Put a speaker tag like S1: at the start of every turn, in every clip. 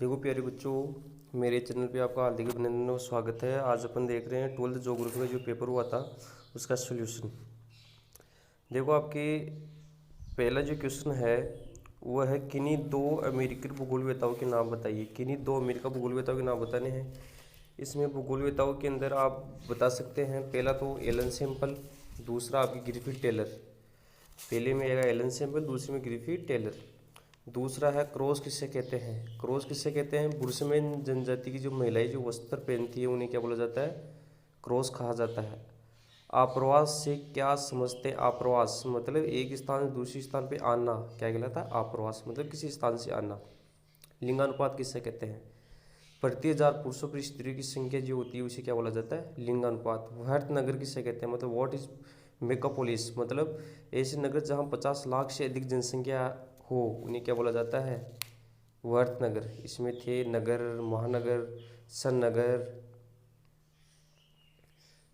S1: देखो प्यारे बच्चों, मेरे चैनल पे आपका हार्दिक अभिनंदन और स्वागत है। आज अपन देख रहे हैं 12th ज्योग्राफी का जो पेपर हुआ था उसका सॉल्यूशन। देखो आपके पहला जो क्वेश्चन है वो है किन्हीं दो अमेरिकी भूगोलवेताओं के नाम बताइए। किन्हीं दो अमेरिका भूगोलवेताओं के नाम बताने हैं। इसमें भूगोलवेताओं के अंदर आप बता सकते हैं, पहला तो एलन सैम्पल, दूसरा आपकी ग्रिफिथ टेलर। पहले में आएगा एलन सैम्पल, दूसरे में ग्रिफिथ टेलर। दूसरा है क्रॉस किससे कहते हैं। क्रॉस किससे कहते हैं? बुर्समैन जनजाति की जो महिलाएं जो वस्त्र पहनती है उन्हें क्या बोला जाता है? क्रॉस कहा जाता है। आप्रवास से क्या समझते हैं? आप्रवास मतलब एक स्थान से दूसरे स्थान पे आना, क्या कहलाता है? आप्रवास मतलब किसी स्थान से आना। लिंगानुपात किससे कहते हैं? प्रति हजार पुरुषों पर स्त्रियों की संख्या जो होती है उसे क्या बोला जाता है? लिंगानुपात। वृहत नगर किससे कहते हैं? मतलब व्हाट इज मेगापोलिस, मतलब ऐसे नगर जहाँ 50 लाख से अधिक जनसंख्या हो उन्हें क्या बोला जाता है? वृहत नगर। इसमें थे नगर, महानगर, सन्नगर।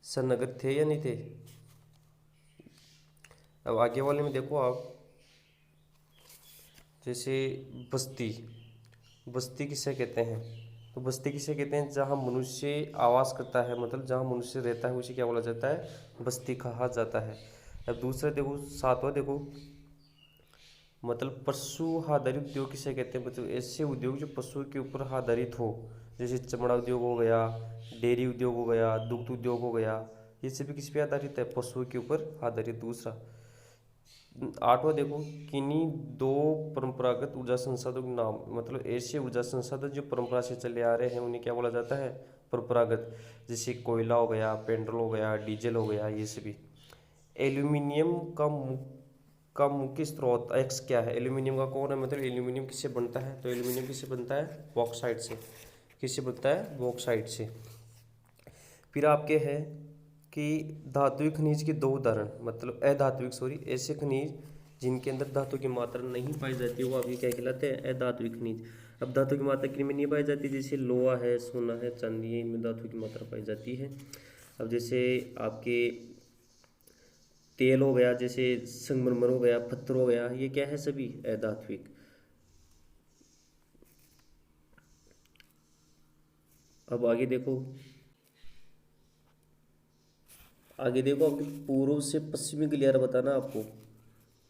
S1: सन्नगर थे या नहीं थे? अब आगे वाले में देखो आप, जैसे बस्ती। बस्ती किसे कहते हैं? तो बस्ती किसे कहते हैं? जहाँ मनुष्य आवास करता है, मतलब जहाँ मनुष्य रहता है उसे क्या बोला जाता है? बस्ती कहा जाता है। अब दूसरा देखो, सातवां देखो, मतलब पशु आधारित उद्योग किसे कहते हैं? मतलब ऐसे उद्योग जो पशु के ऊपर आधारित हो, जैसे चमड़ा उद्योग हो गया, डेयरी उद्योग हो गया, दुग्ध उद्योग हो गया। ये सभी किस पे आधारित है? पशुओं के ऊपर आधारित। दूसरा आठवां देखो, किन्हीं दो परंपरागत ऊर्जा संसाधनों के नाम। मतलब ऐसे ऊर्जा संसाधन जो परंपरा से चले आ रहे हैं उन्हें क्या बोला जाता है? परंपरागत। जैसे कोयला हो गया, पेट्रोल हो गया, डीजल हो गया, ये सभी। एल्यूमिनियम का मुख्य स्रोत एक्स क्या है? एल्यूमिनियम का कौन है? मतलब एल्यूमिनियम किससे बनता है? तो एल्यूमिनियम किससे बनता है? बॉक्साइट से। किससे बनता है? बॉक्साइट से। फिर आपके है कि धात्विक खनिज के दो उदाहरण, मतलब अधात्विक सॉरी ऐसे खनिज जिनके अंदर धातु की मात्रा नहीं पाई जाती है वो आपके क्या कहलाते हैं? अधात्विक खनिज। अब धातु की मात्रा किन में नहीं पाई जाती? जैसे लोहा है, सोना है, चांदी है, इनमें धातु की मात्रा पाई जाती है। अब जैसे आपके तेल हो गया, जैसे संगमरमर हो गया, पत्थर हो गया, ये क्या है? सभी अधात्विक। अब आगे देखो, आगे देखो आपके पूर्व से पश्चिमी गलियारा बताना आपको।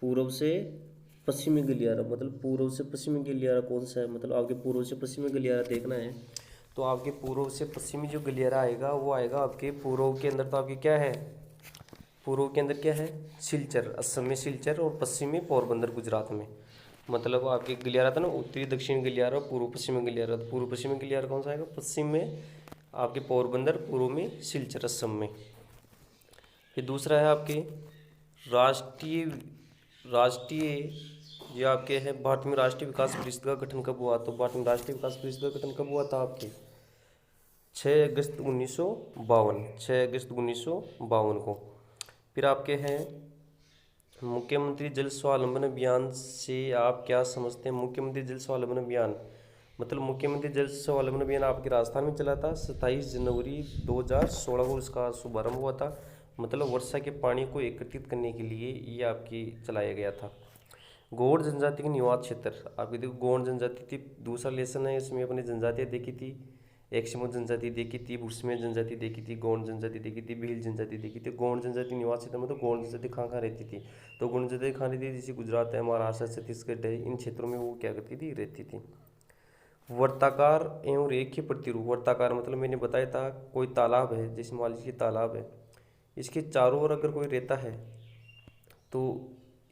S1: पूर्व से पश्चिमी गलियारा, मतलब पूर्व से पश्चिमी गलियारा कौन सा है? मतलब आपके पूर्व से पश्चिमी गलियारा देखना है तो आपके पूर्व से पश्चिमी जो गलियारा आएगा वो आएगा आपके पूर्व के अंदर। तो आपके क्या है? पूर्व के अंदर क्या है? सिलचर, असम में सिलचर, और पश्चिम में पोरबंदर गुजरात में। मतलब आपके गलियारा था ना, उत्तरी दक्षिण गलियारा और पूर्व पश्चिमी गलियारा। तो पूर्व पश्चिमी गलियारा कौन सा आएगा? पश्चिम में आपके पोरबंदर, पूर्व में सिलचर असम में। फिर दूसरा है आपके राष्ट्रीय राष्ट्रीय ये आपके हैं भारत में राष्ट्रीय विकास परिषद का गठन कब हुआ? तो भारत में राष्ट्रीय विकास परिषद का गठन कब हुआ था आपके? 6 अगस्त 1952, 6 अगस्त 1952 को। फिर आपके हैं मुख्यमंत्री जल स्वावलंबन अभियान से आप क्या समझते हैं? मुख्यमंत्री जल स्वावलंबन अभियान मतलब मुख्यमंत्री जल स्वावलंबन अभियान आपके राजस्थान में चला था। 27 जनवरी 2016 को इसका शुभारंभ हुआ था। मतलब वर्षा के पानी को एकत्रित करने के लिए ये आपकी चलाया गया था। गौड़ जनजाति के निवास क्षेत्र, आपकी देखो गौड़ जनजाति थी, दूसरा लेसन है इसमें अपनी जनजातियाँ देखी थी। एक्सिमो जनजाति देखी थी, बुर्समैन जनजाति देखी थी, गौड़ जनजाति देखी थी, भील जनजाति देखी थी। गौड़ जनजाति निवास क्षेत्र में तो गौड़ जनजाति कहाँ कहाँ रहती थी? तो गौड़ जनजाति कहाँ रहती थी? जैसे गुजरात है, महाराष्ट्र, छत्तीसगढ़ है, इन क्षेत्रों में वो क्या करती थी? रहती थी। वर्ताकार एवं रेखीय प्रतिरूप। वर्ताकार मतलब मैंने बताया था, कोई तालाब है, जैसे मान लीजिए तालाब है, इसके चारों ओर अगर कोई रहता है तो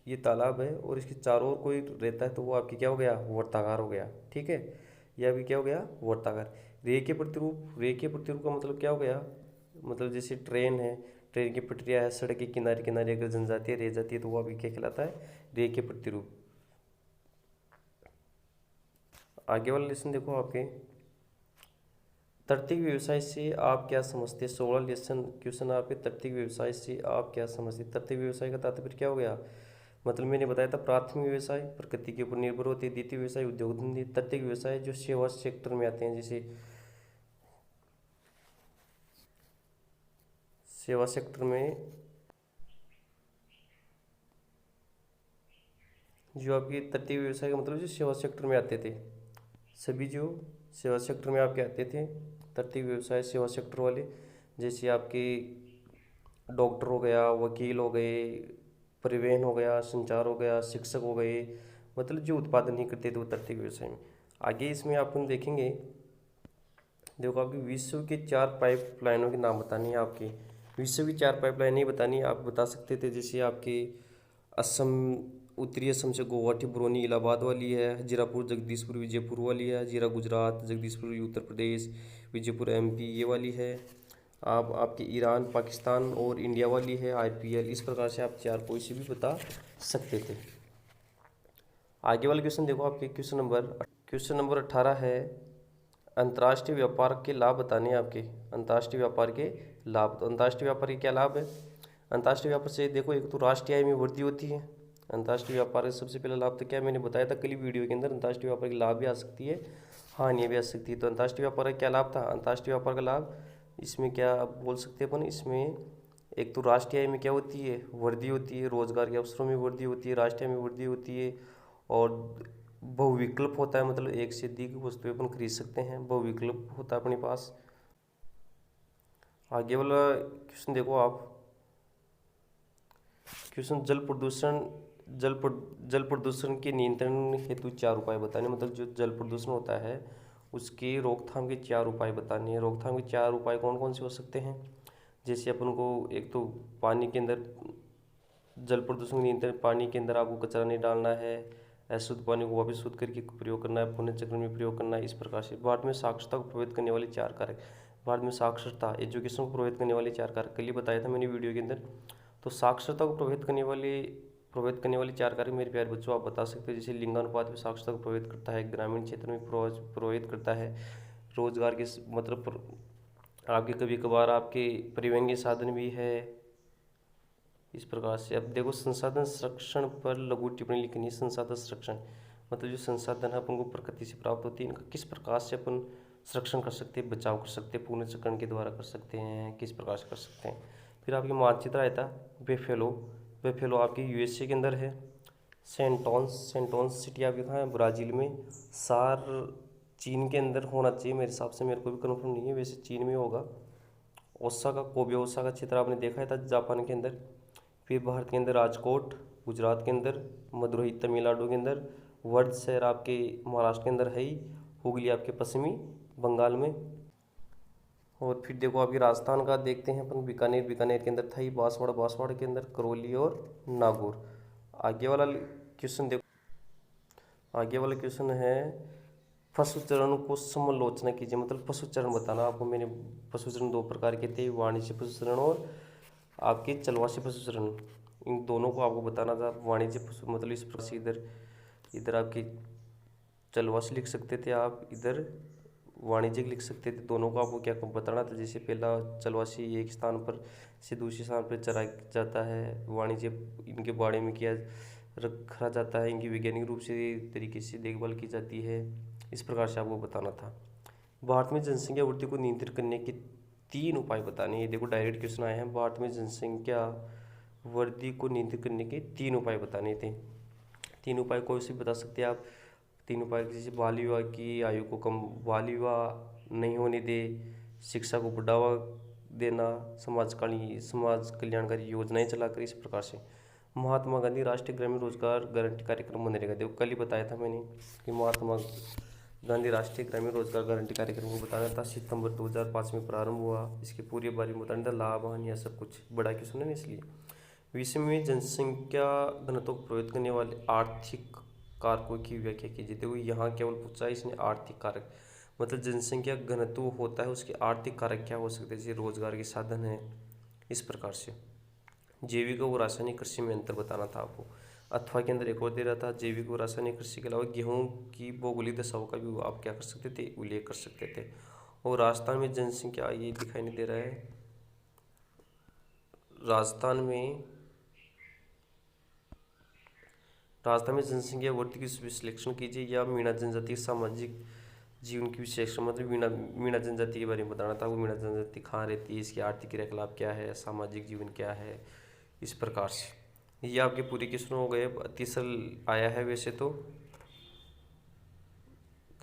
S1: ये तालाब है, और इसके चारों ओर कोई रहता है तो वो आपकी क्या हो गया? वर्ताकार हो गया। ठीक है, ये अभी क्या हो गया? वर्ताकार। रेखीय प्रतिरूप, रेखीय प्रतिरूप का मतलब क्या हो गया? मतलब जैसे ट्रेन है, ट्रेन की पटरियाँ है, सड़क के किनारे किनारे अगर जनजातियाँ रह जाती है तो वो अभी क्या कहलाता है? रेखीय प्रतिरूप। आगे वाला लेसन देखो आपके, तर्तीय व्यवसाय से आप क्या समझते हैं? 16 लेसन क्वेश्चन आपके, तर्तीय व्यवसाय से आप क्या समझते हैं? तर्तीय व्यवसाय का तात्पर्य क्या हो गया? मतलब मैंने बताया था प्राथमिक व्यवसाय प्रकृति के ऊपर निर्भर होती है, द्वितीय व्यवसाय उद्योग धंधे, तृतीय व्यवसाय जो सेवा सेक्टर में आते हैं, जैसे सेवा सेक्टर में जो आपकी तृतीय व्यवसाय का मतलब जो सेवा सेक्टर में आते थे, सभी जो सेवा सेक्टर में आपके आते थे, तृतीय व्यवसाय सेवा सेक्टर वाले, जैसे आपके डॉक्टर हो गया, वकील हो गए, परिवहन हो गया, संचार हो गया, शिक्षक हो गए, मतलब जो उत्पादन नहीं करते थे वो तृतीय व्यवसाय में। आगे इसमें अपन देखेंगे, देखो आपकी विश्व के 4 पाइपलाइनों के नाम बताने हैं आपके। विश्व की 4 पाइपलाइन नहीं बतानी, आप बता सकते थे, जैसे आपके असम, उत्तरी असम से गुवाहाटी, बरौनी, इलाहाबाद वाली है, हजीरापुर जगदीशपुर विजयपुर वाली है, हजीरा गुजरात, जगदीशपुर उत्तर प्रदेश, विजयपुर एमपी ये वाली है। आप आपके ईरान, पाकिस्तान और इंडिया वाली है, आईपीएल। इस प्रकार से आप 4 कोई से भी बता सकते थे। आगे वाला क्वेश्चन देखो आपके, क्वेश्चन नंबर 18 है, अंतर्राष्ट्रीय व्यापार के लाभ बताने हैं आपके। अंतर्राष्ट्रीय व्यापार के लाभ, तो अंतर्राष्ट्रीय व्यापार के क्या लाभ है? अंतर्राष्ट्रीय व्यापार से देखो, एक तो राष्ट्रीय आय में वृद्धि होती है। अंतर्राष्ट्रीय व्यापार का सबसे पहला लाभ तो क्या मैंने बताया था कल ही वीडियो के अंदर, अंतर्राष्ट्रीय व्यापार के लाभ भी आ सकती है, हानियाँ भी आ सकती है। तो अंतर्राष्ट्रीय व्यापार का क्या लाभ था? अंतर्राष्ट्रीय व्यापार का लाभ, इसमें क्या बोल सकते हैं अपन, इसमें एक तो राष्ट्रीय आय में क्या होती है? वृद्धि होती है, रोजगार के अवसरों में वृद्धि होती है, राष्ट्रीय आय में वृद्धि होती है, और बहुविकल्प होता है, मतलब एक से अधिक वस्तुएं अपन खरीद सकते हैं, बहुविकल्प होता है अपने पास। आगे वाला क्वेश्चन देखो आप, क्वेश्चन जल प्रदूषण के नियंत्रण हेतु 4 उपाय बताने, मतलब जो जल प्रदूषण होता है उसके रोकथाम के 4 उपाय बताने हैं। रोकथाम के 4 उपाय कौन कौन से हो सकते हैं? जैसे अपन को एक तो पानी के अंदर जल प्रदूषण नियंत्रण, पानी के अंदर आपको कचरा नहीं डालना है, अशुद्ध पानी को वापस शुद्ध करके प्रयोग करना है, पुनः चक्र में प्रयोग करना है। इस प्रकार से भारत में साक्षरता को प्रभावित करने वाले 4 कारक, भारत में साक्षरता एजुकेशन को प्रभावित करने वाले 4 कारक कल ही बताया था मैंने वीडियो के अंदर। तो साक्षरता को प्रभावित करने वाले 4 कारक मेरे प्यारे बच्चों आप बता सकते हैं। जैसे लिंगानुपात में साक्षरता को प्रभावित करता है, ग्रामीण क्षेत्र में प्रभावित करता है, रोजगार के मतलब आपके कभी कभार आपके परिवहन के साधन भी है। इस प्रकार से अब देखो, संसाधन संरक्षण पर लघु टिप्पणी लिखनी है। संसाधन संरक्षण मतलब जो संसाधन है अपन को प्रकृति से प्राप्त होती है, इनका किस प्रकार से अपन संरक्षण कर सकते हैं, बचाव कर सकते हैं, पुनर्चक्रण के द्वारा कर सकते हैं, किस प्रकार से कर सकते हैं। फिर आपके मानचित्र आया था बेफेलो आपके यूएसए के अंदर है। सेंटोन्स सिटी आपके कहाँ है? ब्राज़ील में। सार चीन के अंदर होना चाहिए मेरे हिसाब से, मेरे को भी कन्फर्म नहीं है, वैसे चीन में होगा। ओसाका, कोबे ओसाका क्षेत्र आपने देखा था जापान के अंदर। फिर भारत के अंदर राजकोट, गुजरात के अंदर, मदुरई तमिलनाडु के अंदर, वर्ध शहर आपके महाराष्ट्र के अंदर है ही, हुगली आपके पश्चिमी बंगाल में। और फिर देखो अभी राजस्थान का देखते हैं अपन, बीकानेर के अंदर था ही, बांसवाड़ा के अंदर, करौली और नागौर। आगे वाला क्वेश्चन देखो, आगे वाला क्वेश्चन है, पशु चरण को समालोचना कीजिए, मतलब पशु चरण बताना आपको। मैंने पशु चरण 2 प्रकार के थे, वाणिज्य पशु चरण और आपके चलवासी पशु चरण। इन दोनों को आपको बताना था। वाणिज्य पशु मतलब इस प्रकार से, इधर इधर आपकी चलवासी लिख सकते थे आप, इधर वाणिज्यिक लिख सकते थे। दोनों को आपको क्या बताना था? जैसे पहला चलवासी एक स्थान पर से दूसरे स्थान पर चराया जाता है, वाणिज्य इनके बाड़े में किया रखा जाता है, इनकी वैज्ञानिक रूप से तरीके से देखभाल की जाती है। इस प्रकार से आपको बताना था। भारत में जनसंख्या वृद्धि को नियंत्रित करने के 3 उपाय बताने। ये देखो डायरेक्ट क्वेश्चन आए हैं, भारत में जनसंख्या वृद्धि को नियंत्रित करने के 3 उपाय बताने थे। 3 उपाय कौन से बता सकते हैं आप? 3 उपाय जैसे बाल विवाह की आयु को कम, बाल विवाह नहीं होने दे, शिक्षा को बढ़ावा देना, समाज कल्याणकारी योजनाएं चलाकर। इस प्रकार से महात्मा गांधी राष्ट्रीय ग्रामीण रोजगार गारंटी कार्यक्रम बनेगा। देखो कल ही बताया था मैंने कि महात्मा गांधी राष्ट्रीय ग्रामीण रोजगार गारंटी कार्यक्रम को बताना था, सितंबर 2005 में प्रारंभ हुआ। इसके पूरे बारे में बताना था, लाभ हानि सब कुछ, बड़ा क्वेश्चन है ना इसलिए। विश्व में जनसंख्या घनत्व को प्रभावित करने वाले आर्थिक कारकों की व्याख्या कीजिए। देखो यहाँ केवल पूछा है इसने आर्थिक कारक, मतलब जनसंख्या घनत्व होता है उसके आर्थिक कारक क्या हो सकते हैं, जैसे रोजगार के साधन है। इस प्रकार से जैविक और रासायनिक कृषि में अंतर बताना था आपको। अथवा के अंदर एक और दे रहा था, जैविक और रासायनिक कृषि के अलावा गेहूं की भौगोलिक दशाओं का भी आप क्या कर सकते थे, उल्लेख कर सकते थे। और राजस्थान में जनसंख्या, ये दिखाई नहीं दे रहा है, राजस्थान में जनसंख्या वृद्धि की विश्लेषण कीजिए, या मीणा जनजाति सामाजिक जीवन की विश्लेषण, मतलब मीणा जनजाति के बारे में बताना था। वो मीणा जनजाति कहाँ रहती है, इसकी आर्थिक क्रियाकलाप क्या है, सामाजिक जीवन क्या है। इस प्रकार से ये आपके पूरे क्वेश्चन हो गए। 30 आया है वैसे तो,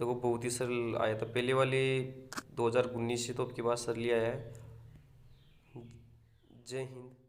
S1: देखो बहुत ही सरल आया था पहले वाले 2019 से, तो अब की बात सरल ही आया है। जय हिंद।